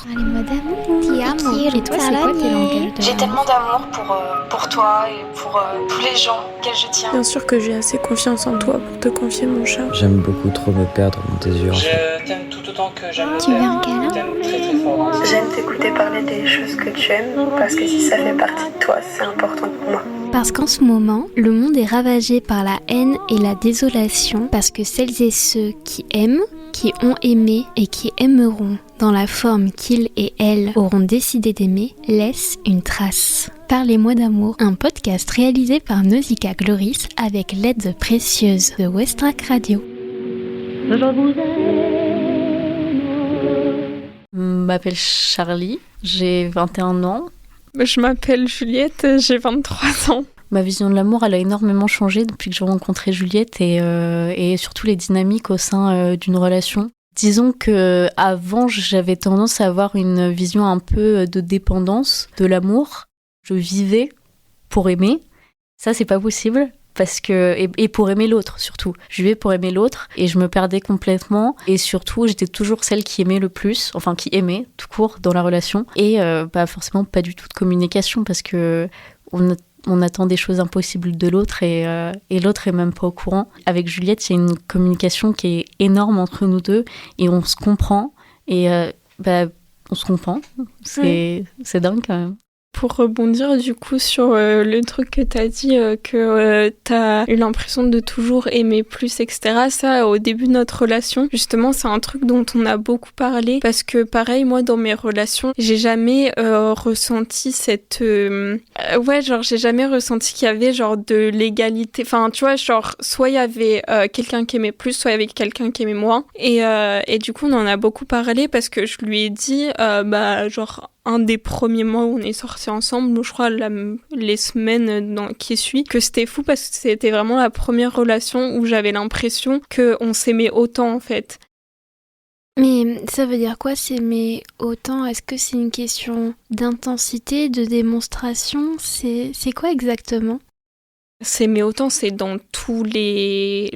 Les mots d'amour. Ti amo. Et toi, c'est quoi tes langages J'ai tellement d'amour pour toi et pour tous les gens auxquels je tiens. Bien sûr que j'ai assez confiance en toi pour te confier mon chat. J'aime beaucoup trop me perdre dans tes yeux. Je t'aime tout autant que j'aime Tu veux un câlin? Je t'aime très très fort. J'aime t'écouter parler des choses que tu aimes, parce que si ça fait partie de toi, c'est important pour moi. Parce qu'en ce moment, le monde est ravagé par la haine et la désolation, parce que celles et ceux qui aiment, qui ont aimé et qui aimeront dans la forme qu'ils et elles auront décidé d'aimer, laissent une trace. Parlez-moi d'amour, un podcast réalisé par Nausicaa Gloris avec l'aide précieuse de Westrack Radio. Je m'appelle Charlie, j'ai 21 ans. Je m'appelle Juliette, j'ai 23 ans. Ma vision de l'amour, elle a énormément changé depuis que j'ai rencontré Juliette et surtout les dynamiques au sein d'une relation. Disons que avant, j'avais tendance à avoir une vision un peu de dépendance de l'amour. Je vivais pour aimer. Ça, c'est pas possible. Parce que et pour aimer l'autre surtout. Je vivais pour aimer l'autre et je me perdais complètement et surtout j'étais toujours celle qui aimait le plus, enfin qui aimait tout court dans la relation et forcément pas du tout de communication parce que on attend des choses impossibles de l'autre et l'autre est même pas au courant. Avec Juliette, il y a une communication qui est énorme entre nous deux et on se comprend et on se comprend. C'est dingue quand même. Pour rebondir du coup sur le truc que t'as dit, que t'as eu l'impression de toujours aimer plus, etc. Ça, au début de notre relation, justement, c'est un truc dont on a beaucoup parlé. Parce que pareil, moi, dans mes relations, j'ai jamais ressenti cette... j'ai jamais ressenti qu'il y avait genre de l'égalité. Enfin, tu vois, genre, soit il y avait quelqu'un qui aimait plus, soit il y avait quelqu'un qui aimait moins. Et du coup, on en a beaucoup parlé parce que je lui ai dit, un des premiers mois où on est sortis ensemble, je crois les semaines qui suivent, que c'était fou parce que c'était vraiment la première relation où j'avais l'impression qu'on s'aimait autant en fait. Mais ça veut dire quoi s'aimer autant? Est-ce que c'est une question d'intensité, de démonstration? C'est quoi exactement? S'aimer autant, c'est dans tous les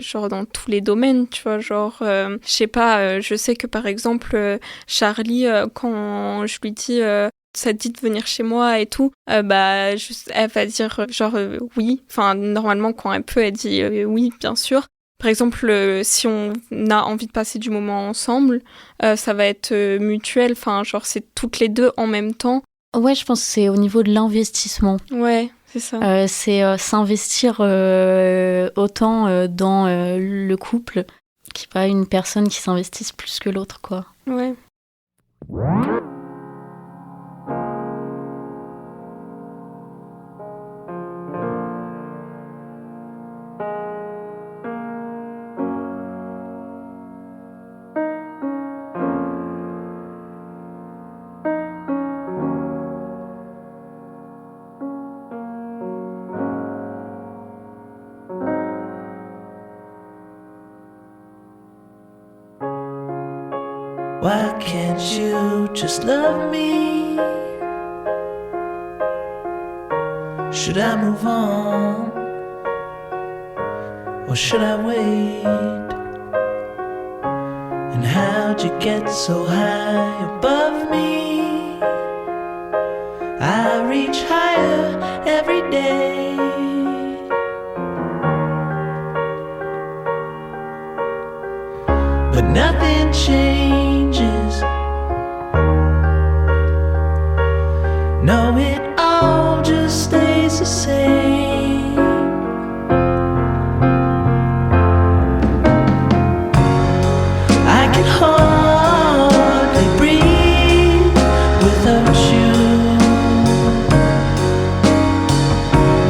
domaines, tu vois, je sais pas, je sais que par exemple, Charlie, quand je lui dis, ça te dit de venir chez moi et tout, elle va dire oui, enfin, normalement, quand elle peut, elle dit oui, bien sûr. Par exemple, si on a envie de passer du moment ensemble, ça va être mutuel, enfin, c'est toutes les deux en même temps. Ouais, je pense que c'est au niveau de l'investissement. Ouais. C'est ça. C'est s'investir autant dans le couple qu'il n'y a pas une personne qui s'investisse plus que l'autre, quoi. Ouais. Why can't you just love me? Should I move on? Or should I wait? And how'd you get so high above me? I reach higher every day. But nothing changes. No, it all just stays the same. I can hardly breathe without you.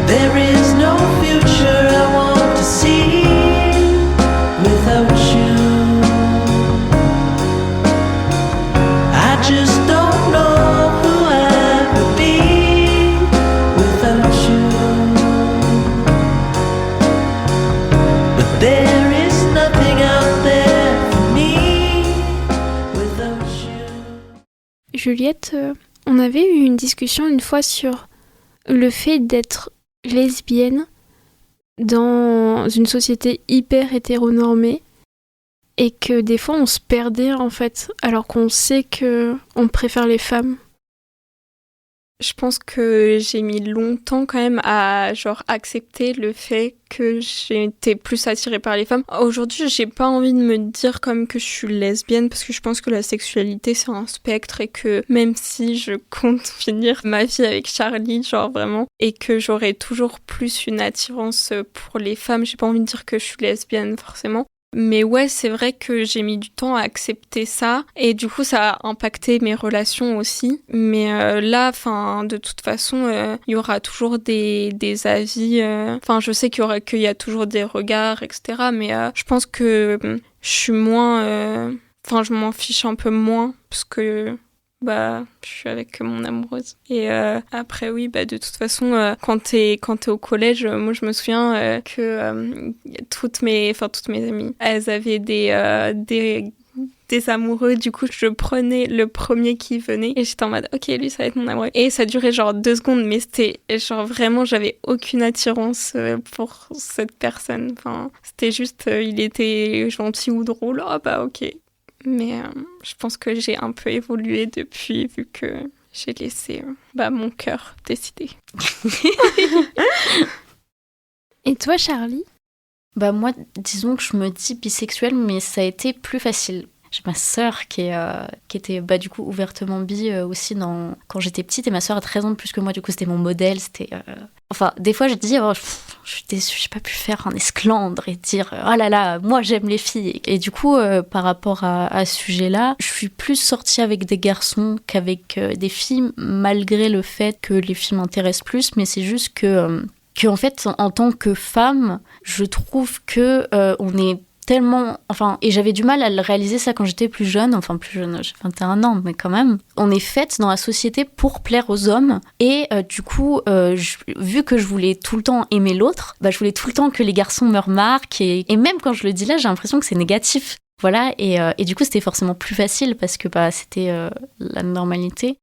There is no future I want to see without you. I just don't know who I would be without you. But there is nothing out there for me without you. Juliette, on avait eu une discussion une fois sur le fait d'être lesbienne dans une société hyper hétéronormée. et que des fois on se perdait en fait, alors qu'on sait que on préfère les femmes. Je pense que j'ai mis longtemps quand même à accepter le fait que j'étais plus attirée par les femmes. Aujourd'hui, j'ai pas envie de me dire comme que je suis lesbienne parce que je pense que la sexualité c'est un spectre et que même si je compte finir ma vie avec Charlie, vraiment, et que j'aurai toujours plus une attirance pour les femmes, j'ai pas envie de dire que je suis lesbienne forcément. Mais ouais, c'est vrai que j'ai mis du temps à accepter ça et du coup ça a impacté mes relations aussi. Mais là, de toute façon, il y aura toujours des avis. Je sais qu'il y a toujours des regards, etc. Mais je pense que je suis moins. Je m'en fiche un peu moins parce que je suis avec mon amoureuse. Et après, oui, de toute façon, quand t'es au collège, moi, je me souviens que toutes mes amies, elles avaient des amoureux. Du coup, je prenais le premier qui venait et j'étais en mode, ok, lui, ça va être mon amoureux. Et ça durait 2 secondes, mais c'était vraiment, j'avais aucune attirance pour cette personne. C'était juste, il était gentil ou drôle. Ah ok. Mais je pense que j'ai un peu évolué depuis, vu que j'ai laissé mon cœur décider. Et toi, Charlie ? Moi, disons que je me dis bisexuelle, mais ça a été plus facile. J'ai ma sœur qui était du coup ouvertement bi aussi quand j'étais petite, et ma sœur a 13 ans de plus que moi, du coup c'était mon modèle. Des fois je dis je suis déçue, j'ai pas pu faire un esclandre et dire oh là là, moi j'aime les filles. Et du coup par rapport à ce sujet-là, je suis plus sortie avec des garçons qu'avec des filles, malgré le fait que les filles m'intéressent plus, mais c'est juste que en fait en tant que femme, je trouve que on est tellement... et j'avais du mal à le réaliser ça quand j'étais plus jeune, j'ai 21 ans, mais quand même. On est faite dans la société pour plaire aux hommes, et du coup, vu que je voulais tout le temps aimer l'autre, je voulais tout le temps que les garçons me remarquent, et même quand je le dis là, j'ai l'impression que c'est négatif. Voilà, et du coup, c'était forcément plus facile, parce que c'était la normalité.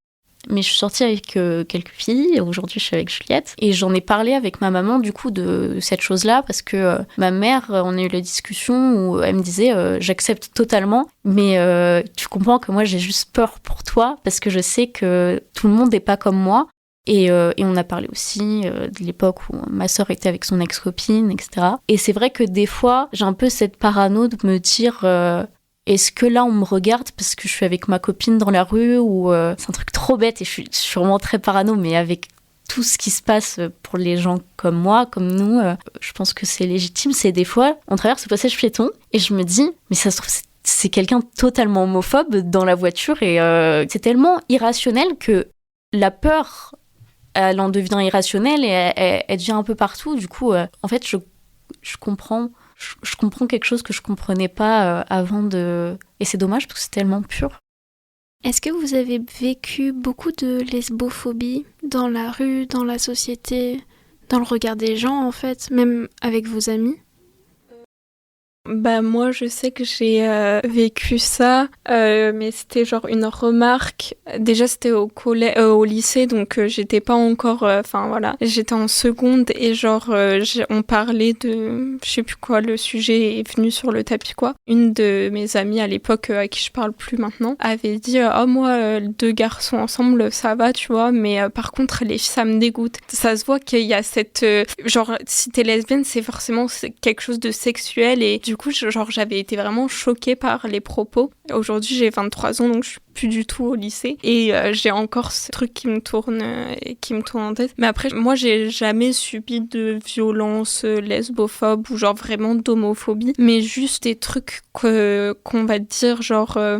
Mais je suis sortie avec quelques filles. Aujourd'hui, je suis avec Juliette. Et j'en ai parlé avec ma maman, du coup, de cette chose-là. Parce que ma mère, on a eu la discussion où elle me disait j'accepte totalement. Mais tu comprends que moi, j'ai juste peur pour toi. Parce que je sais que tout le monde n'est pas comme moi. Et on a parlé aussi de l'époque où ma sœur était avec son ex-copine, etc. Et c'est vrai que des fois, j'ai un peu cette parano de me dire... est-ce que là on me regarde parce que je suis avec ma copine dans la rue, ou c'est un truc trop bête et je suis sûrement très parano, mais avec tout ce qui se passe pour les gens comme moi, comme nous, je pense que c'est légitime. C'est des fois on traverse le passage piéton et je me dis mais ça se trouve c'est quelqu'un totalement homophobe dans la voiture, et c'est tellement irrationnel que la peur elle en devient irrationnelle et elle devient un peu partout. Du coup en fait je comprends quelque chose que je comprenais pas avant de... Et c'est dommage parce que c'est tellement pur. Est-ce que vous avez vécu beaucoup de lesbophobie dans la rue, dans la société, dans le regard des gens en fait, même avec vos amis ? Moi, je sais que j'ai vécu ça, mais c'était une remarque. Déjà, c'était au lycée, donc j'étais pas encore... j'étais en seconde et on parlait de... Je sais plus quoi, le sujet est venu sur le tapis, quoi. Une de mes amies à l'époque, à qui je parle plus maintenant, avait dit « Oh, moi, 2 garçons ensemble, ça va, tu vois, mais par contre, les filles, ça me dégoûte. » Ça se voit qu'il y a cette... si t'es lesbienne, c'est forcément quelque chose de sexuel, et du coup, j'avais été vraiment choquée par les propos. Aujourd'hui, j'ai 23 ans, donc je suis plus du tout au lycée. Et j'ai encore ce truc qui me tourne en tête. Mais après, moi, j'ai jamais subi de violence lesbophobe ou vraiment d'homophobie. Mais juste des trucs qu'on va dire,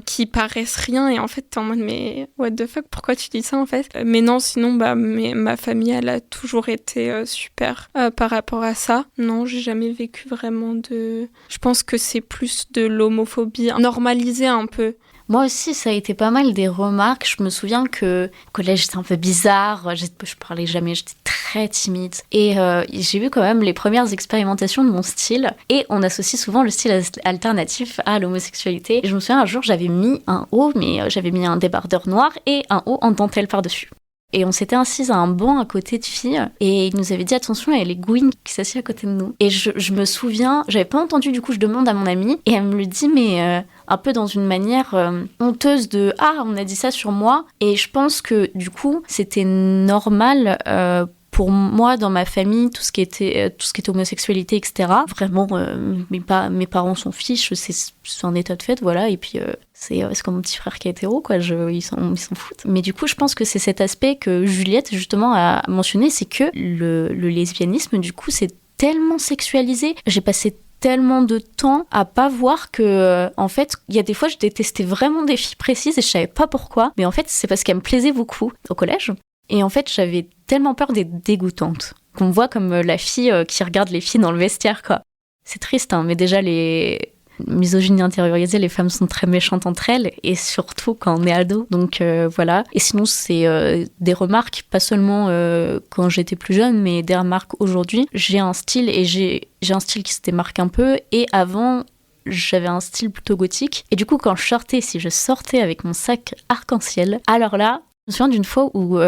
qui paraissent rien. Et en fait, t'es en mode, mais what the fuck, pourquoi tu dis ça, en fait ? Mais non, sinon, ma famille, elle a toujours été super par rapport à ça. Non, j'ai jamais vécu vraiment de... Je pense que c'est plus de l'homophobie normalisée un peu. Moi aussi, ça a été pas mal des remarques. Je me souviens que au collège, j'étais un peu bizarre. Je parlais jamais, j'étais très timide. Et j'ai vu quand même les premières expérimentations de mon style. Et on associe souvent le style alternatif à l'homosexualité. Et je me souviens, un jour, j'avais mis un haut, mais j'avais mis un débardeur noir et un haut en dentelle par-dessus. Et on s'était assises à un banc à côté de filles et il nous avait dit attention, il y a les Gwyn qui s'assiedent à côté de nous. Et je me souviens, j'avais pas entendu, du coup je demande à mon amie et elle me le dit mais un peu dans une manière honteuse de ah on a dit ça sur moi. Et je pense que du coup c'était normal pour moi, dans ma famille, tout ce qui était homosexualité, etc. Vraiment, mes parents s'en fichent, c'est un état de fait, voilà. Et puis, c'est comme mon petit frère qui est hétéro, quoi. Ils s'en foutent. Mais du coup, je pense que c'est cet aspect que Juliette, justement, a mentionné, c'est que le lesbianisme, du coup, c'est tellement sexualisé. J'ai passé tellement de temps à pas voir que en fait il y a des fois je détestais vraiment des filles précises et je savais pas pourquoi, mais en fait c'est parce qu'elles me plaisaient beaucoup au collège. Et en fait, j'avais tellement peur d'être dégoûtante. Qu'on me voit comme la fille qui regarde les filles dans le vestiaire, quoi. C'est triste, hein, mais déjà, les misogynies intériorisées, les femmes sont très méchantes entre elles, et surtout quand on est ado. Donc voilà. Et sinon, c'est des remarques, pas seulement quand j'étais plus jeune, mais des remarques aujourd'hui. J'ai un style, et j'ai un style qui se démarque un peu, et avant... j'avais un style plutôt gothique. Et du coup, quand si je sortais avec mon sac arc-en-ciel, alors là, je me souviens d'une fois où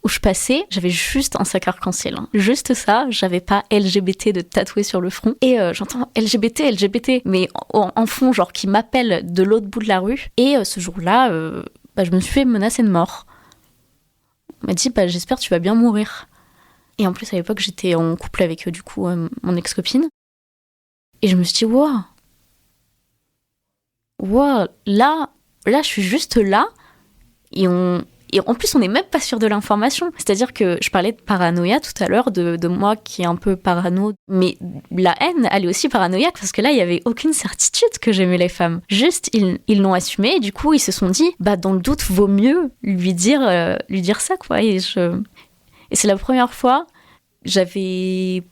je passais, j'avais juste un sac arc-en-ciel. Hein. Juste ça, j'avais pas LGBT de tatoué sur le front. Et j'entends LGBT, mais en fond, genre qui m'appelle de l'autre bout de la rue. Et ce jour-là, je me suis fait menacer de mort. On m'a dit, j'espère que tu vas bien mourir. Et en plus, à l'époque, j'étais en couple avec du coup mon ex-copine. Et je me suis dit, wow, là, je suis juste là. Et en plus, on n'est même pas sûr de l'information. C'est-à-dire que je parlais de paranoïa tout à l'heure, de moi qui est un peu parano. Mais la haine, elle est aussi paranoïaque parce que là, il n'y avait aucune certitude que j'aimais les femmes. Juste, ils l'ont assumé et du coup, ils se sont dit, dans le doute, vaut mieux lui dire ça, quoi. Et c'est la première fois, j'avais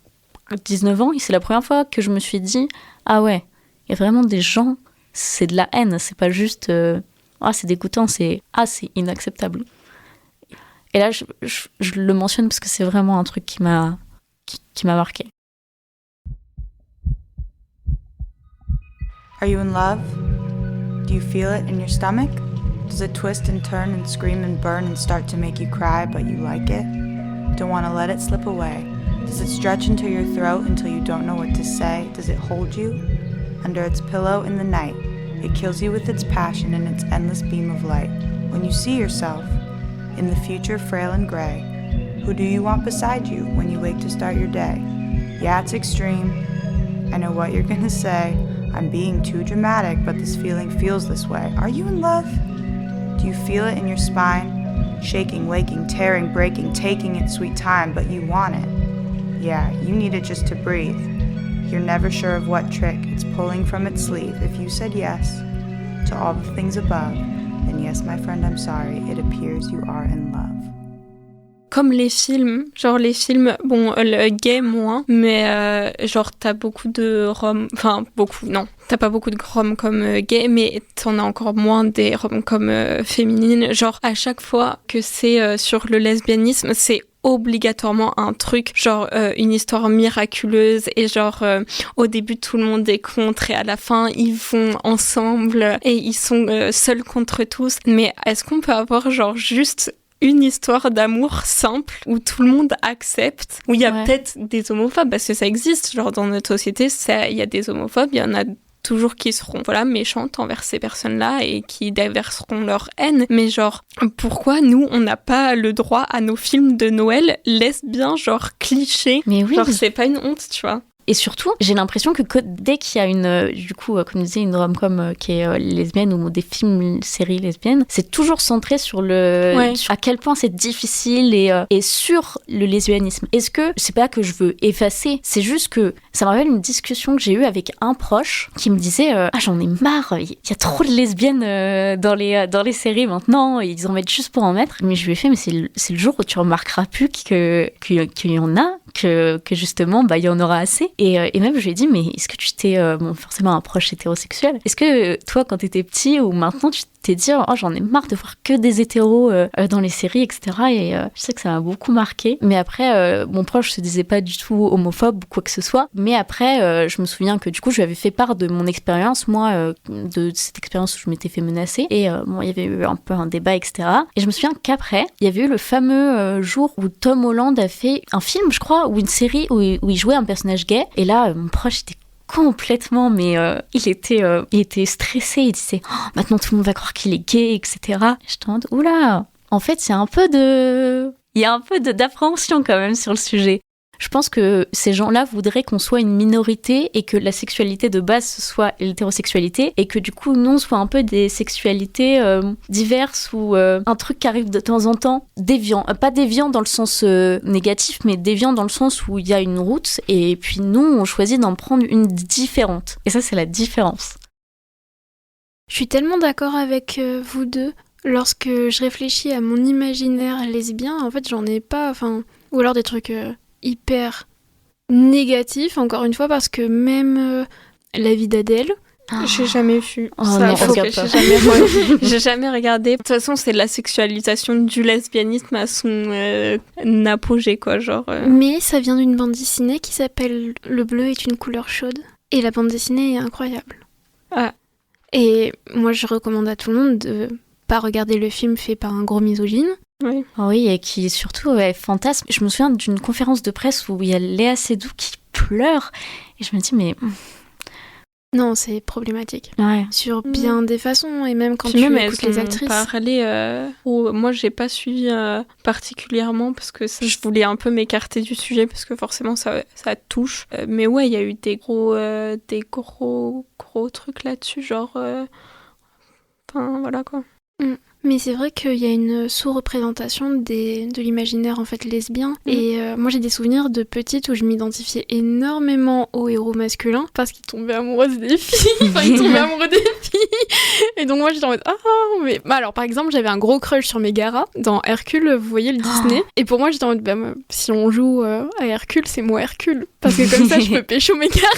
19 ans, et c'est la première fois que je me suis dit, ah ouais, il y a vraiment des gens, c'est de la haine, c'est pas juste... c'est dégoûtant, c'est inacceptable. Et là, je le mentionne parce que c'est vraiment un truc qui m'a marqué. Are you in love? Do you feel it in your stomach? Does it twist and turn and scream and burn and start to make you cry, but you like it? Don't want to let it slip away? Does it stretch into your throat until you don't know what to say? Does it hold you under its pillow in the night? It kills you with its passion and its endless beam of light. When you see yourself in the future frail and gray, who do you want beside you when you wake to start your day? Yeah, it's extreme. I know what you're gonna say. I'm being too dramatic, but this feeling feels this way. Are you in love? Do you feel it in your spine? Shaking, waking, tearing, breaking, taking its sweet time, but you want it. Yeah, you need it just to breathe. You're never sure of what trick it's pulling from its sleeve. If you said yes to all the things above, then yes, my friend, I'm sorry. It appears you are in love. Comme les films, le gay moins, mais t'as beaucoup de roms, t'as pas beaucoup de roms comme gay, mais t'en as encore moins des roms comme féminines. À chaque fois que c'est sur le lesbianisme, c'est obligatoirement un truc, une histoire miraculeuse et au début tout le monde est contre et à la fin ils vont ensemble et ils sont seuls contre tous. Mais est-ce qu'on peut avoir juste une histoire d'amour simple où tout le monde accepte, où il y a peut-être des homophobes, parce que ça existe, dans notre société, il y a des homophobes, il y en a toujours qui seront méchantes envers ces personnes-là et qui déverseront leur haine. Mais pourquoi nous, on n'a pas le droit à nos films de Noël lesbiens, clichés? Mais oui. C'est pas une honte, tu vois. Et surtout, j'ai l'impression que dès qu'il y a une rom-com qui est lesbienne ou des films, séries lesbiennes, c'est toujours centré sur à quel point c'est difficile et sur le lesbianisme. Est-ce que, c'est pas que je veux effacer, c'est juste que ça me rappelle une discussion que j'ai eue avec un proche qui me disait j'en ai marre, il y a trop de lesbiennes dans les séries maintenant, ils en mettent juste pour en mettre. Mais je lui ai fait, mais c'est le jour où tu remarqueras plus qu'il y en a, que justement il y en aura assez. Et même je lui ai dit, mais est-ce que tu t'es forcément un proche hétérosexuel, est-ce que toi quand t'étais petit ou maintenant tu t'es dit oh, j'en ai marre de voir que des hétéros dans les séries, etc. Et je sais que ça m'a beaucoup marqué. Mais après, mon proche se disait pas du tout homophobe ou quoi que ce soit. Mais après, je me souviens que du coup, je lui avais fait part de mon expérience, moi, de cette expérience où je m'étais fait menacer. Et bon, il y avait eu un peu un débat, etc. Et je me souviens qu'après, il y avait eu le fameux jour où Tom Holland a fait un film, je crois, ou une série où il jouait un personnage gay. Et là, mon proche était complètement, mais il était stressé. Il disait maintenant tout le monde va croire qu'il est gay, etc. Je te demande, oula, en fait, il y a un peu d'appréhension quand même sur le sujet. Je pense que ces gens-là voudraient qu'on soit une minorité et que la sexualité de base soit l'hétérosexualité et que du coup, nous, on soit un peu des sexualités diverses ou un truc qui arrive de temps en temps, déviant. Pas déviant dans le sens négatif, mais déviant dans le sens où il y a une route et puis nous, on choisit d'en prendre une différente. Et ça, c'est la différence. Je suis tellement d'accord avec vous deux. Lorsque je réfléchis à mon imaginaire lesbien, en fait, j'en ai pas, ou alors des trucs hyper négatifs, encore une fois, parce que même La vie d'Adèle, j'ai jamais vu ça. Non, j'ai jamais regardé. De toute façon, c'est la sexualisation du lesbianisme à son apogée, quoi, genre. Mais ça vient d'une bande dessinée qui s'appelle Le bleu est une couleur chaude. Et la bande dessinée est incroyable. Ah. Et moi, je recommande à tout le monde de pas regarder le film fait par un gros misogyne. Oui. Oui, et qui surtout fantasme. Je me souviens d'une conférence de presse où il y a Léa Seydoux qui pleure. Et je me dis, mais... Non, c'est problématique. Ouais. Sur bien des façons, et même quand puis tu même écoutes les actrices. Où moi, j'ai pas suivi particulièrement parce que je voulais un peu m'écarter du sujet parce que forcément, ça touche. Mais ouais, il y a eu des gros trucs là-dessus, genre... Enfin, voilà, quoi. Mais c'est vrai qu'il y a une sous-représentation de l'imaginaire en fait lesbien. Et moi j'ai des souvenirs de petite où je m'identifiais énormément aux héros masculins parce qu'ils tombaient amoureux des filles. Ils tombaient amoureux des filles. Et donc moi j'étais en mode mais alors par exemple j'avais un gros crush sur Megara dans Hercule, vous voyez le Disney. Et pour moi j'étais en mode si on joue à Hercule, c'est moi Hercule parce que comme ça je peux pécho Megara.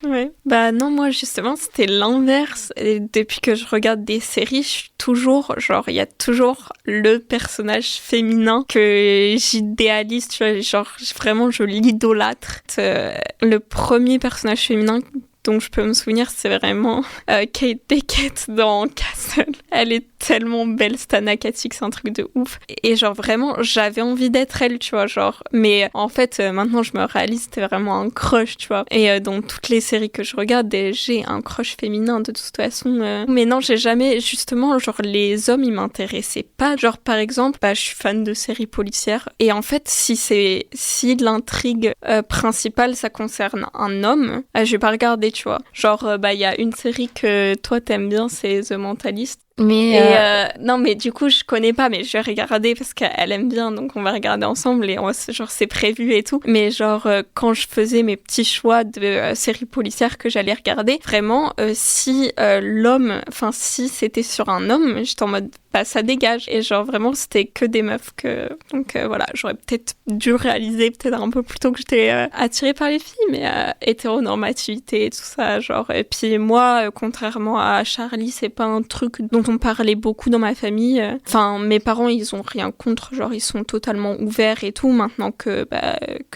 Ouais. Bah non, moi justement c'était l'inverse. Et depuis que je regarde des séries, je suis toujours, genre il y a toujours le personnage féminin que j'idéalise, tu vois, genre vraiment je l'idolâtre. Le premier personnage féminin dont je peux me souvenir, c'est vraiment Kate Beckett dans Castle. Elle est tellement belle, cette Anna Katic, c'est un truc de ouf. Et genre vraiment, j'avais envie d'être elle, tu vois, genre. Mais en fait, maintenant je me réalise, c'était vraiment un crush, tu vois. Et dans toutes les séries que je regarde, j'ai un crush féminin de toute façon. Mais non, j'ai jamais, justement, genre les hommes, ils m'intéressaient pas. Genre par exemple, je suis fan de séries policières. Et en fait, si l'intrigue principale, ça concerne un homme, je vais pas regarder, tu vois. Genre, il y a une série que toi t'aimes bien, c'est The Mentalist. Mais non, mais du coup, je connais pas, mais je vais regarder parce qu'elle aime bien, donc on va regarder ensemble et genre c'est prévu et tout. Mais genre, quand je faisais mes petits choix de séries policières que j'allais regarder, vraiment, si si c'était sur un homme, j'étais en mode, ça dégage. Et genre, vraiment, c'était que des meufs Donc voilà, j'aurais peut-être dû réaliser peut-être un peu plus tôt que j'étais attirée par les filles, mais hétéronormativité et tout ça, genre. Et puis moi, contrairement à Charlie, c'est pas un truc dont on parlait beaucoup dans ma famille. Enfin, mes parents, ils ont rien contre, genre ils sont totalement ouverts et tout, maintenant que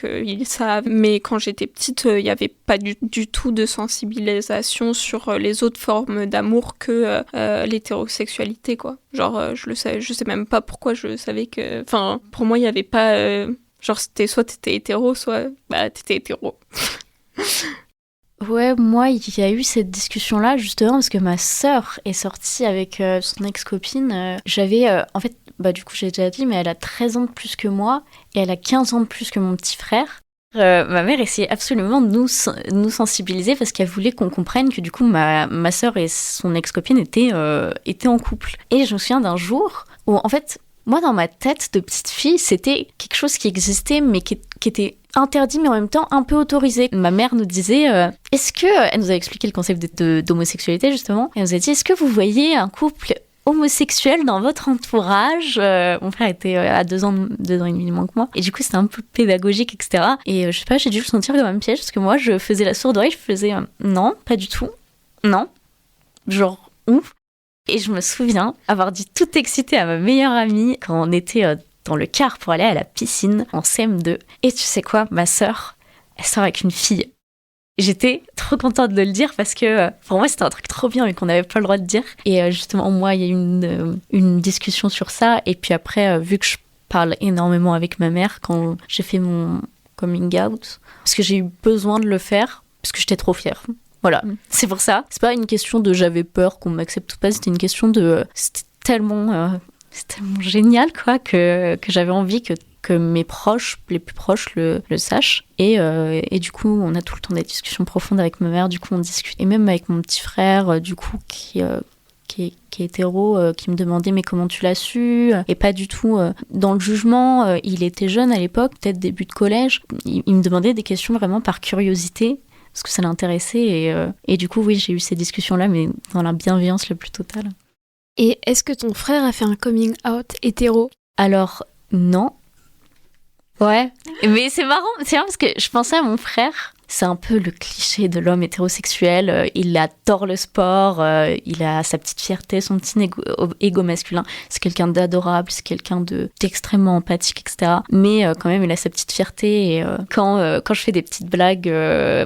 ils savent. Mais quand j'étais petite, il y avait pas du tout de sensibilisation sur les autres formes d'amour que l'hétérosexualité, quoi. Genre, je sais même pas pourquoi je savais que... Enfin, pour moi, il y avait pas... genre, c'était soit t'étais hétéro, soit t'étais hétéro. Ouais, moi, il y a eu cette discussion-là, justement, parce que ma sœur est sortie avec son ex-copine. J'avais, en fait, du coup, j'ai déjà dit, mais elle a 13 ans de plus que moi, et elle a 15 ans de plus que mon petit frère. Ma mère essayait absolument de nous sensibiliser, parce qu'elle voulait qu'on comprenne que, du coup, ma sœur et son ex-copine étaient en couple. Et je me souviens d'un jour où, en fait, moi, dans ma tête de petite fille, c'était quelque chose qui existait, mais qui était interdit, mais en même temps un peu autorisé. Ma mère nous disait, elle nous a expliqué le concept d'homosexualité, justement. Elle nous a dit, est-ce que vous voyez un couple homosexuel dans votre entourage? Mon frère était à 2 ans et demi moins que moi. Et du coup, c'était un peu pédagogique, etc. Et je sais pas, j'ai dû le sentir comme un piège, parce que moi, je faisais la sourde oreille, je faisais, non, pas du tout. Non. Genre, ouf. Et je me souviens avoir dit tout excitée à ma meilleure amie quand on était dans le car pour aller à la piscine en CM2. Et tu sais quoi, ma sœur, elle sort avec une fille. J'étais trop contente de le dire parce que pour moi, c'était un truc trop bien et qu'on n'avait pas le droit de dire. Et justement, moi, il y a eu une discussion sur ça. Et puis après, vu que je parle énormément avec ma mère quand j'ai fait mon coming out, parce que j'ai eu besoin de le faire, parce que j'étais trop fière. Voilà, c'est pour ça. C'est pas une question de j'avais peur qu'on m'accepte ou pas, c'était une question de... C'était tellement génial, quoi, que j'avais envie que mes proches, les plus proches, le sachent. Et du coup, on a tout le temps des discussions profondes avec ma mère. Du coup, on discute. Et même avec mon petit frère, du coup, qui est hétéro, qui me demandait mais comment tu l'as su, et pas du tout dans le jugement. Il était jeune à l'époque, peut-être début de collège. Il me demandait des questions vraiment par curiosité, parce que ça l'intéressait. Et du coup, oui, j'ai eu ces discussions-là, mais dans la bienveillance la plus totale. Et est-ce que ton frère a fait un coming out hétéro ? Alors, non. Ouais, mais c'est marrant parce que je pensais à mon frère. C'est un peu le cliché de l'homme hétérosexuel. Il adore le sport, il a sa petite fierté, son petit égo masculin. C'est quelqu'un d'adorable, c'est quelqu'un d'extrêmement empathique, etc. Mais quand même, il a sa petite fierté. Et quand je fais des petites blagues,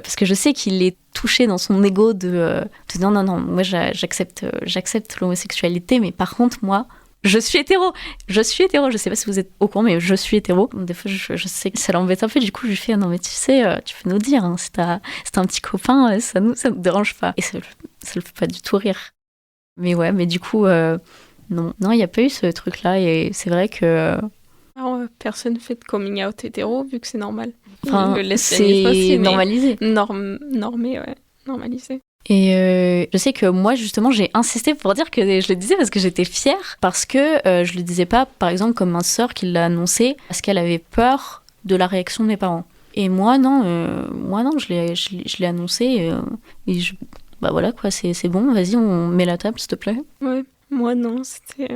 parce que je sais qu'il est touché dans son ego de non, moi j'accepte l'homosexualité, mais par contre, moi, je suis hétéro, je sais pas si vous êtes au courant, mais je suis hétéro. Des fois, je sais que ça l'embête un peu, du coup, je lui fais, non mais tu sais, tu peux nous dire, hein, si t'as un petit copain, ça nous dérange pas. Et ça le fait pas du tout rire. Mais ouais, mais du coup, non, il n'y a pas eu ce truc-là, et c'est vrai que... Alors, personne fait de coming out hétéro, vu que c'est normal. Enfin, c'est normalisé. Normé, ouais, normalisé. Et je sais que moi, justement, j'ai insisté pour dire que je le disais parce que j'étais fière, parce que je le disais pas, par exemple, comme ma sœur qui l'a annoncé, parce qu'elle avait peur de la réaction de mes parents. Et moi, non, je l'ai annoncé, et bah voilà, quoi, c'est bon, vas-y, on met la table, s'il te plaît. Ouais, moi, non, c'était...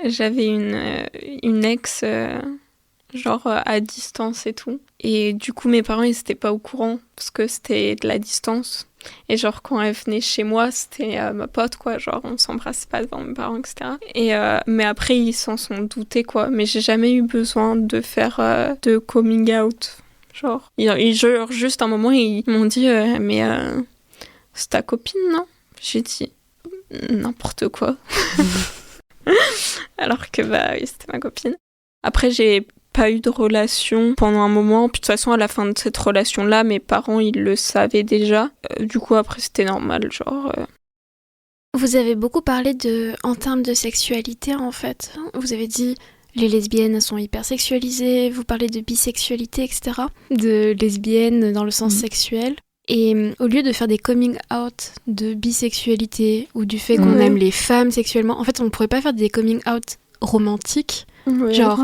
J'avais une ex... genre à distance et tout. Et du coup, mes parents, ils étaient pas au courant, parce que c'était de la distance. Et genre, quand elle venait chez moi, c'était ma pote, quoi. Genre, on s'embrassait pas devant mes parents, etc. Mais après, ils s'en sont doutés, quoi. Mais j'ai jamais eu besoin de faire de coming out. Genre, juste un moment, ils m'ont dit mais c'est ta copine, non ? J'ai dit n'importe quoi. Alors que, bah oui, c'était ma copine. Après, j'ai pas eu de relation pendant un moment. Puis de toute façon, à la fin de cette relation-là, mes parents, ils le savaient déjà. Du coup, après, c'était normal, genre... Vous avez beaucoup parlé en termes de sexualité, en fait. Vous avez dit les lesbiennes sont hyper sexualisées, vous parlez de bisexualité, etc. De lesbiennes dans le sens sexuel. Et au lieu de faire des coming out de bisexualité ou du fait qu'on aime les femmes sexuellement, en fait, on ne pourrait pas faire des coming out romantiques. Ouais. Genre,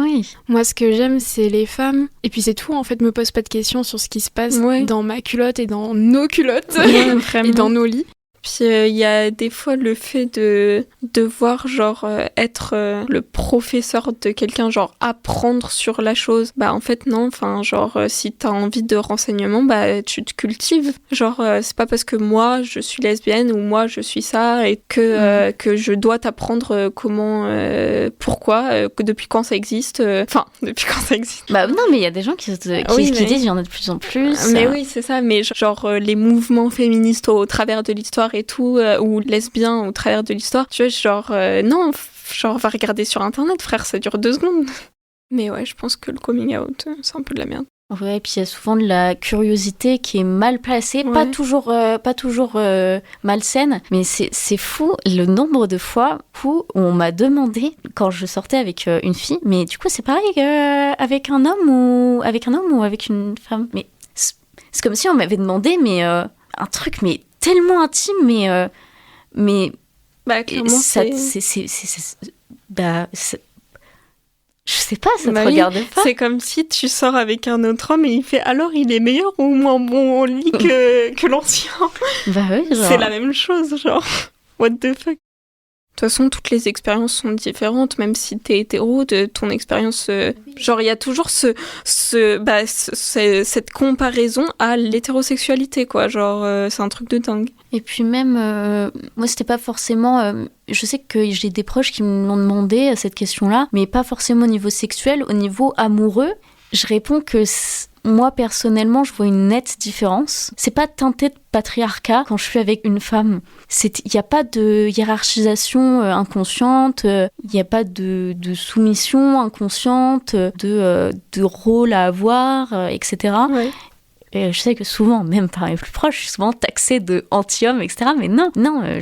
moi ce que j'aime c'est les femmes, et puis c'est tout, en fait, me pose pas de questions sur ce qui se passe dans ma culotte et dans nos culottes et dans nos lits. Puis il y a des fois le fait de devoir genre être le professeur de quelqu'un, genre apprendre sur la chose. Bah en fait non, enfin genre si t'as envie de renseignements, bah tu te cultives. Genre c'est pas parce que moi je suis lesbienne ou moi je suis ça et que je dois t'apprendre comment, pourquoi, depuis quand ça existe. Enfin depuis quand ça existe. Bah non, mais il y a des gens qui disent il y en a de plus en plus. Mais oui c'est ça, mais genre les mouvements féministes au travers de l'histoire et tout, ou lesbiens au travers de l'histoire, tu vois, genre non, genre va regarder sur internet, frère, ça dure 2 secondes. Mais ouais, je pense que le coming out, c'est un peu de la merde. Ouais, et puis il y a souvent de la curiosité qui est mal placée, pas toujours malsaine, mais c'est fou le nombre de fois où on m'a demandé, quand je sortais avec une fille, mais du coup c'est pareil avec un homme ou avec une femme, mais c'est comme si on m'avait demandé mais un truc mais tellement intime, mais bah clairement c'est je sais pas, ça te regarde pas. C'est comme si tu sors avec un autre homme et il fait alors il est meilleur ou moins bon au lit que l'ancien. Bah oui, genre. C'est la même chose, genre what the fuck. toute façon, toutes les expériences sont différentes, même si t'es hétéro, ton expérience... genre, il y a toujours cette comparaison à l'hétérosexualité, quoi. Genre, c'est un truc de dingue. Et puis même, moi, c'était pas forcément... je sais que j'ai des proches qui me l'ont demandé, cette question-là, mais pas forcément au niveau sexuel, au niveau amoureux. Je réponds que... Moi, personnellement, je vois une nette différence. C'est pas teinté de patriarcat quand je suis avec une femme. Il n'y a pas de hiérarchisation inconsciente, il n'y a pas de soumission inconsciente, de rôle à avoir, etc. Ouais. Et je sais que souvent, même par mes plus proches, je suis souvent taxée de anti-homme, etc. Mais non,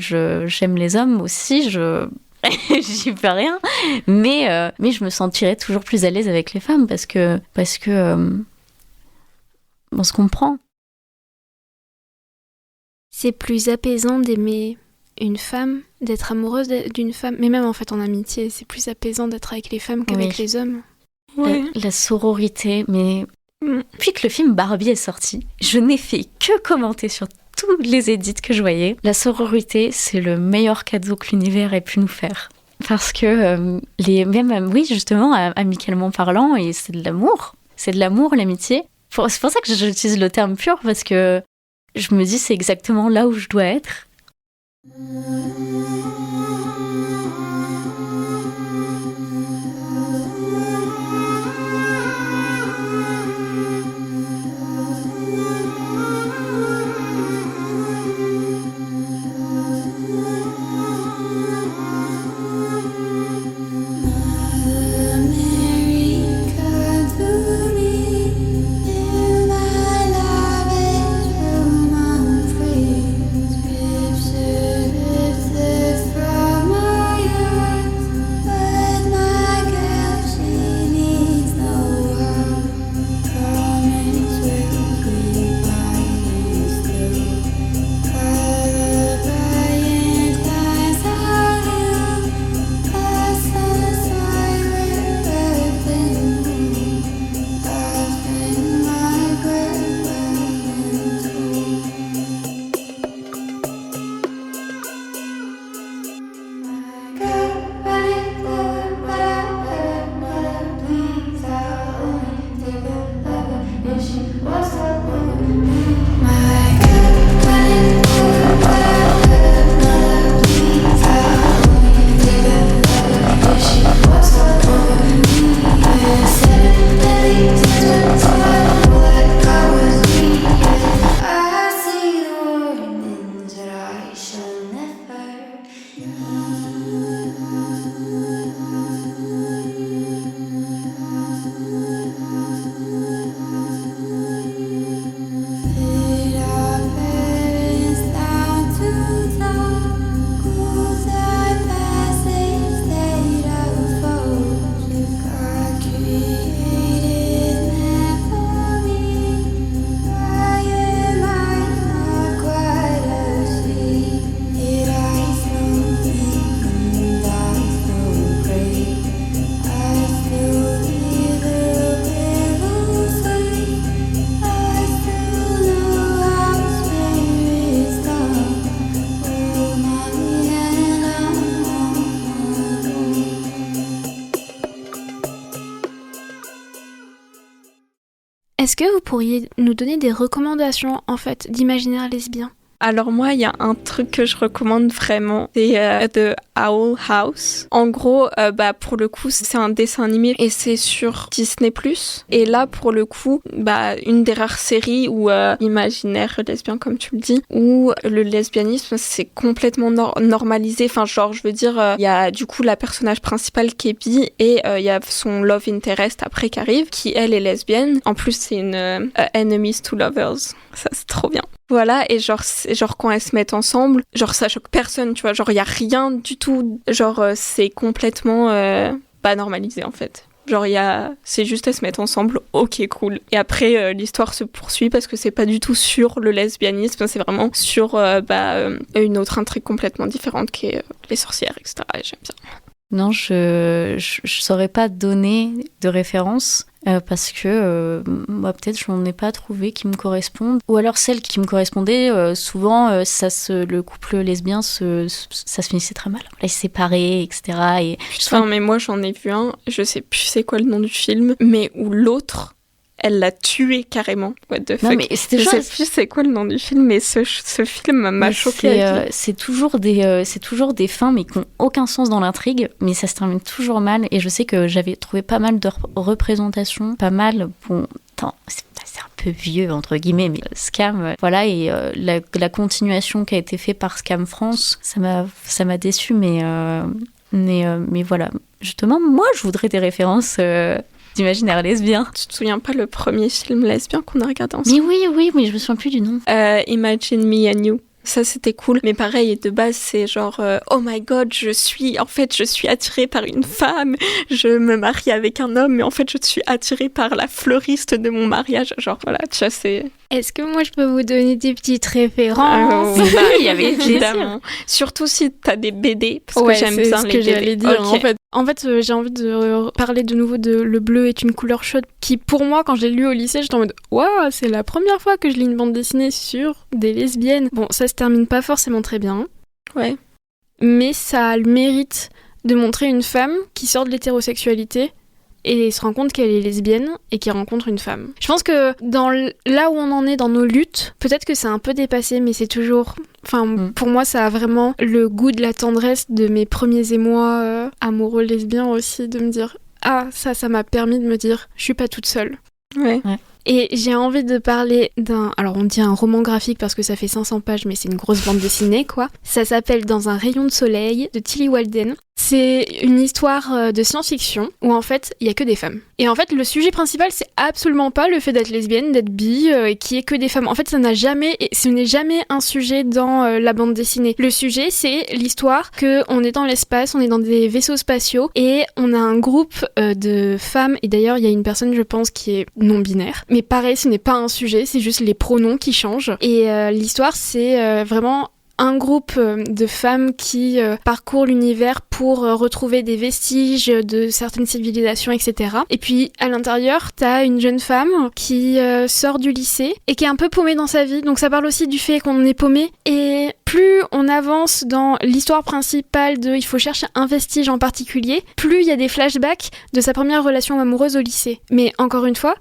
j'aime les hommes aussi, j'y fais rien. Mais je me sentirais toujours plus à l'aise avec les femmes parce que on se comprend. C'est plus apaisant d'aimer une femme, d'être amoureuse d'une femme, mais même en fait en amitié, c'est plus apaisant d'être avec les femmes qu'avec les hommes. Ouais. La sororité, mais depuis que le film Barbie est sorti, je n'ai fait que commenter sur tous les edits que je voyais. La sororité, c'est le meilleur cadeau que l'univers ait pu nous faire. Parce que justement, amicalement parlant, et c'est de l'amour. C'est de l'amour, l'amitié. C'est pour ça que j'utilise le terme pur, parce que je me dis c'est exactement là où je dois être. Est-ce que vous pourriez nous donner des recommandations, en fait, d'imaginaire lesbien ? Alors moi, il y a un truc que je recommande vraiment, c'est The Owl House. En gros, pour le coup, c'est un dessin animé et c'est sur Disney+. Et là, pour le coup, une des rares séries où imaginaire lesbien, comme tu le dis, où le lesbianisme, c'est complètement normalisé. Enfin, genre, je veux dire, il y a du coup la personnage principale qui est bi et il y a son love interest après qui arrive, qui elle est lesbienne. En plus, c'est une enemies to lovers. Ça, c'est trop bien. Voilà, et genre quand elles se mettent ensemble, genre ça choque personne, tu vois, genre il y a rien du tout, genre c'est complètement pas normalisé en fait. Genre c'est juste elles se mettent ensemble, ok cool. Et après l'histoire se poursuit parce que c'est pas du tout sur le lesbianisme, c'est vraiment sur une autre intrigue complètement différente qui est les sorcières, etc. Et j'aime bien. Non, je saurais pas donner de référence. parce que moi peut-être je n'en ai pas trouvé qui me correspondent. Ou alors celles qui me correspondaient, souvent le couple lesbien ça se finissait très mal. Là, ils se séparaient, etc. Et Enfin, mais moi j'en ai vu un, je sais plus c'est quoi le nom du film, mais où l'autre, elle l'a tué carrément. What the fuck. Non, mais c'était je sais plus c'est quoi le nom du film, mais ce film m'a choquée. C'est toujours des fins, mais qui n'ont aucun sens dans l'intrigue, mais ça se termine toujours mal. Et je sais que j'avais trouvé pas mal de représentations, pas mal. Bon, c'est un peu vieux entre guillemets, mais Scam, voilà, et la continuation qui a été faite par Scam France, ça m'a déçue, mais voilà. Justement, moi, je voudrais des références. D'imaginaire lesbien. Tu te souviens pas le premier film lesbien qu'on a regardé ensemble? Mais oui, mais je me souviens plus du nom. Imagine Me and You. Ça, c'était cool. Mais pareil, de base, c'est genre oh my god, je suis attirée par une femme. Je me marie avec un homme, mais en fait, je suis attirée par la fleuriste de mon mariage. Genre, voilà, tu vois, c'est... Est-ce que moi, je peux vous donner des petites références? Oui, il y avait évidemment. Surtout si t'as des BD, parce que j'aime bien les BD. J'allais dire, okay. En fait, j'ai envie de parler de nouveau de Le bleu est une couleur chaude, qui pour moi, quand j'ai lu au lycée, j'étais en mode waouh, c'est la première fois que je lis une bande dessinée sur des lesbiennes. Bon, ça se termine pas forcément très bien. Ouais. Mais ça a le mérite de montrer une femme qui sort de l'hétérosexualité et se rend compte qu'elle est lesbienne et qui rencontre une femme. Je pense que là où on en est dans nos luttes, peut-être que c'est un peu dépassé, mais c'est toujours... Enfin, pour moi, ça a vraiment le goût de la tendresse de mes premiers émois amoureux lesbiens aussi, de me dire « Ah, ça m'a permis de me dire, je suis pas toute seule. » Ouais. Et j'ai envie de parler d'un... Alors on dit un roman graphique parce que ça fait 500 pages, mais c'est une grosse bande dessinée, quoi. Ça s'appelle Dans un rayon de soleil, de Tilly Walden. C'est une histoire de science-fiction où en fait, il y a que des femmes. Et en fait, le sujet principal, c'est absolument pas le fait d'être lesbienne, d'être bi, et qu'il y ait que des femmes. En fait, ce n'est jamais un sujet dans la bande dessinée. Le sujet, c'est l'histoire qu'on est dans l'espace, on est dans des vaisseaux spatiaux, et on a un groupe de femmes, et d'ailleurs, il y a une personne, je pense, qui est non-binaire. Mais pareil, ce n'est pas un sujet, c'est juste les pronoms qui changent. Et l'histoire, c'est vraiment... un groupe de femmes qui parcourent l'univers pour retrouver des vestiges de certaines civilisations, etc. Et puis, à l'intérieur, t'as une jeune femme qui sort du lycée et qui est un peu paumée dans sa vie. Donc ça parle aussi du fait qu'on est paumé. Et plus on avance dans l'histoire principale de « il faut chercher un vestige en particulier », plus il y a des flashbacks de sa première relation amoureuse au lycée. Mais encore une fois,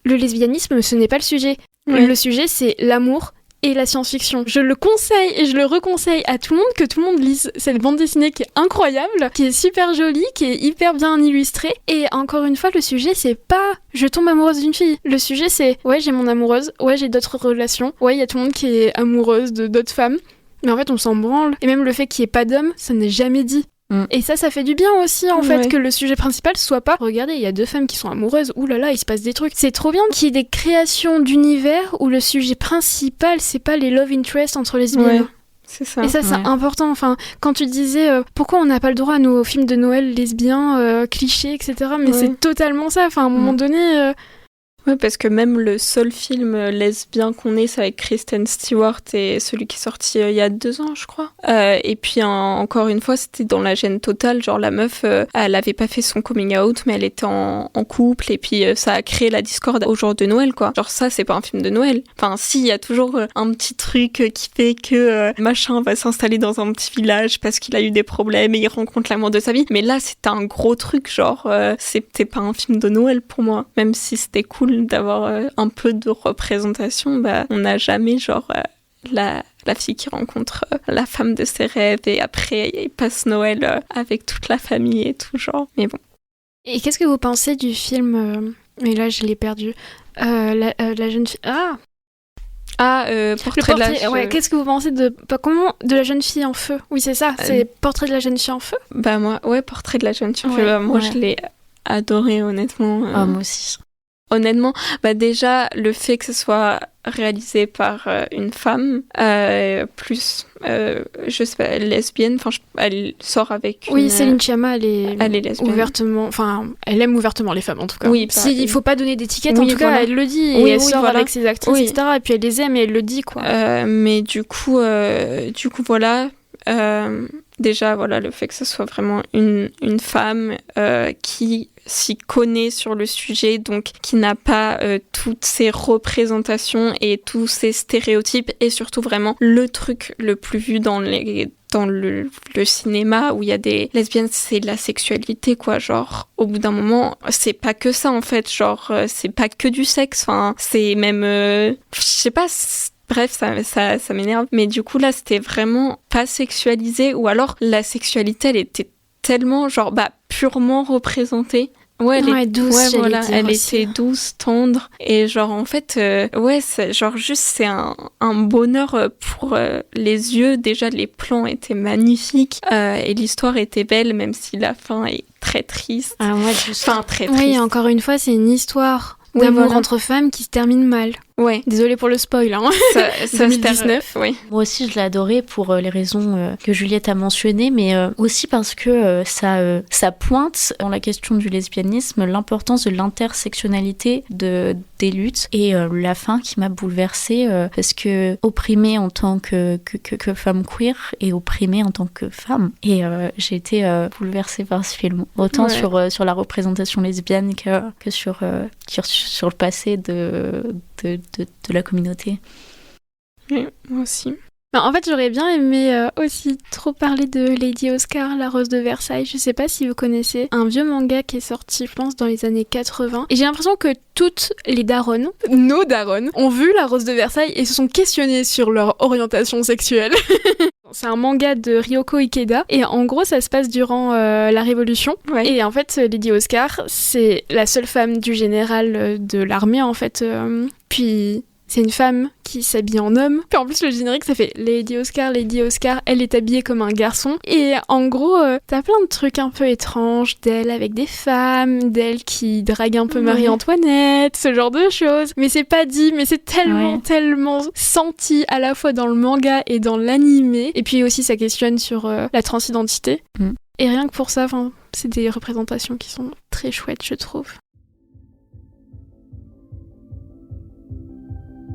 le lesbianisme, ce n'est pas le sujet. Ouais. Le sujet, c'est l'amour et la science-fiction. Je le conseille et je le reconseille à tout le monde, que tout le monde lise cette bande dessinée qui est incroyable, qui est super jolie, qui est hyper bien illustrée. Et encore une fois, le sujet, c'est pas « je tombe amoureuse d'une fille ». Le sujet, c'est « ouais, j'ai mon amoureuse, ouais, j'ai d'autres relations, ouais, il y a tout le monde qui est amoureuse de d'autres femmes ». Mais en fait, on s'en branle. Et même le fait qu'il n'y ait pas d'hommes, ça n'est jamais dit. Et ça fait du bien aussi, en fait, que le sujet principal soit pas « regardez, il y a deux femmes qui sont amoureuses, oulala, il se passe des trucs ». C'est trop bien qu'il y ait des créations d'univers où le sujet principal, c'est pas les love interests entre lesbiennes. Ouais, c'est ça. Et ça, c'est important. Enfin, quand tu disais pourquoi on n'a pas le droit à nos films de Noël lesbiens, clichés, etc. Mais c'est totalement ça. Enfin, à un moment donné... Ouais, parce que même le seul film lesbien qu'on ait, c'est avec Kristen Stewart et celui qui est sorti il y a 2 ans, je crois. Et puis encore une fois, c'était dans la gêne totale. Genre la meuf, elle avait pas fait son coming out, mais elle était en couple et puis ça a créé la discorde au jour de Noël, quoi. Genre ça, c'est pas un film de Noël. Enfin, si, il y a toujours un petit truc qui fait que machin va s'installer dans un petit village parce qu'il a eu des problèmes et il rencontre l'amour de sa vie. Mais là, c'était un gros truc, genre c'était pas un film de Noël pour moi, même si c'était cool d'avoir un peu de représentation. On n'a jamais genre la fille qui rencontre la femme de ses rêves et après il passe Noël avec toute la famille et tout, genre. Mais bon. Et qu'est-ce que vous pensez du film mais là je l'ai perdu, la jeune fille... Portrait de la... Ouais, qu'est-ce que vous pensez de la jeune fille en feu? Oui, c'est ça, c'est Portrait de la jeune fille en feu. Moi, Portrait de la jeune fille en feu. Moi, je l'ai adoré, honnêtement. Moi aussi. Honnêtement, déjà, le fait que ce soit réalisé par une femme, plus, je sais pas, lesbienne, elle sort avec une... Oui, Céline Sciamma, elle est lesbienne. Ouvertement, elle aime ouvertement les femmes, en tout cas. Oui, il faut pas donner d'étiquette, en tout cas, elle le dit, et elle sort avec ses actrices, etc., et puis elle les aime, et elle le dit, quoi. Mais du coup, voilà... Déjà, voilà, le fait que ce soit vraiment une femme qui s'y connaît sur le sujet, donc qui n'a pas toutes ces représentations et tous ces stéréotypes, et surtout vraiment le truc le plus vu dans le cinéma où il y a des lesbiennes, c'est la sexualité, quoi. Genre, au bout d'un moment, c'est pas que ça, en fait. Genre, c'est pas que du sexe. Enfin, c'est même... je sais pas... Bref, ça m'énerve. Mais du coup, là, c'était vraiment pas sexualisé. Ou alors, la sexualité, elle était tellement, genre, purement représentée. Ouais, elle est douce, ouais, voilà, elle était douce, tendre. Et genre, en fait, c'est un bonheur pour les yeux. Déjà, les plans étaient magnifiques. Et l'histoire était belle, même si la fin est très triste. Ah, moi, très triste. Oui, encore une fois, c'est une histoire d'amour entre femmes qui se termine mal. Ouais. Désolée pour le spoil, hein. Ça 2019. Oui. Moi aussi, je l'ai adoré pour les raisons que Juliette a mentionnées, mais aussi parce que ça pointe dans la question du lesbianisme l'importance de l'intersectionnalité des luttes, et la fin qui m'a bouleversée parce que opprimée en tant que femme queer et opprimée en tant que femme, et j'ai été bouleversée par ce film, autant sur la représentation lesbienne que sur le passé de la communauté. Oui, moi aussi. En fait, j'aurais bien aimé aussi trop parler de Lady Oscar, la Rose de Versailles. Je sais pas si vous connaissez un vieux manga qui est sorti, je pense, dans les années 80. Et j'ai l'impression que toutes les daronnes, nos daronnes, ont vu la Rose de Versailles et se sont questionnées sur leur orientation sexuelle. C'est un manga de Ryoko Ikeda et en gros ça se passe durant la Révolution. Ouais. Et en fait Lady Oscar, c'est la seule femme du général de l'armée en fait. Puis c'est une femme qui s'habille en homme. Puis en plus le générique ça fait Lady Oscar, elle est habillée comme un garçon. Et en gros t'as plein de trucs un peu étranges d'elle avec des femmes, d'elle qui drague un peu Marie-Antoinette, ce genre de choses. Mais c'est pas dit, mais c'est tellement senti à la fois dans le manga et dans l'animé. Et puis aussi ça questionne sur la transidentité. Et rien que pour ça, c'est des représentations qui sont très chouettes je trouve.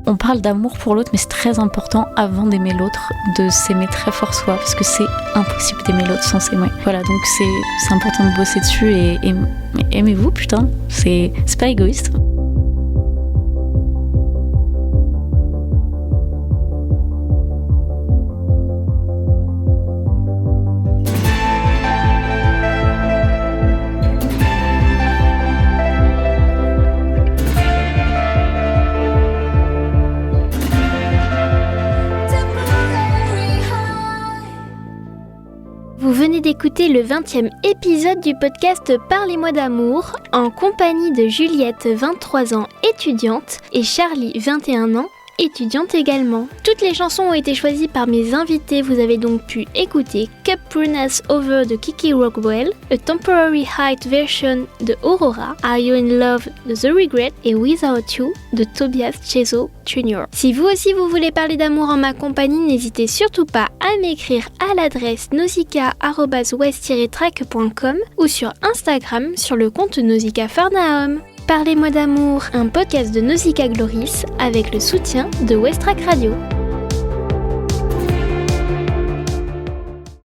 On parle d'amour pour l'autre, mais c'est très important, avant d'aimer l'autre, de s'aimer très fort soi, parce que c'est impossible d'aimer l'autre sans s'aimer. Voilà, donc c'est important de bosser dessus, et aimez-vous, putain, c'est pas égoïste. Vous venez d'écouter le 20e épisode du podcast Parlez-moi d'amour en compagnie de Juliette, 23 ans, étudiante, et Charlie, 21 ans, étudiante également. Toutes les chansons ont été choisies par mes invités. Vous avez donc pu écouter Cup Runners Over de Kiki Rockwell, A Temporary Height Version de Aurora, Are You in Love de The Regret et Without You de Tobias Chezo Jr. Si vous aussi vous voulez parler d'amour en ma compagnie, n'hésitez surtout pas à m'écrire à l'adresse nausicaa@west-track.com ou sur Instagram sur le compte Nausicaa Farnahom. Parlez-moi d'amour, un podcast de Nausicaa Gloris avec le soutien de West Track Radio.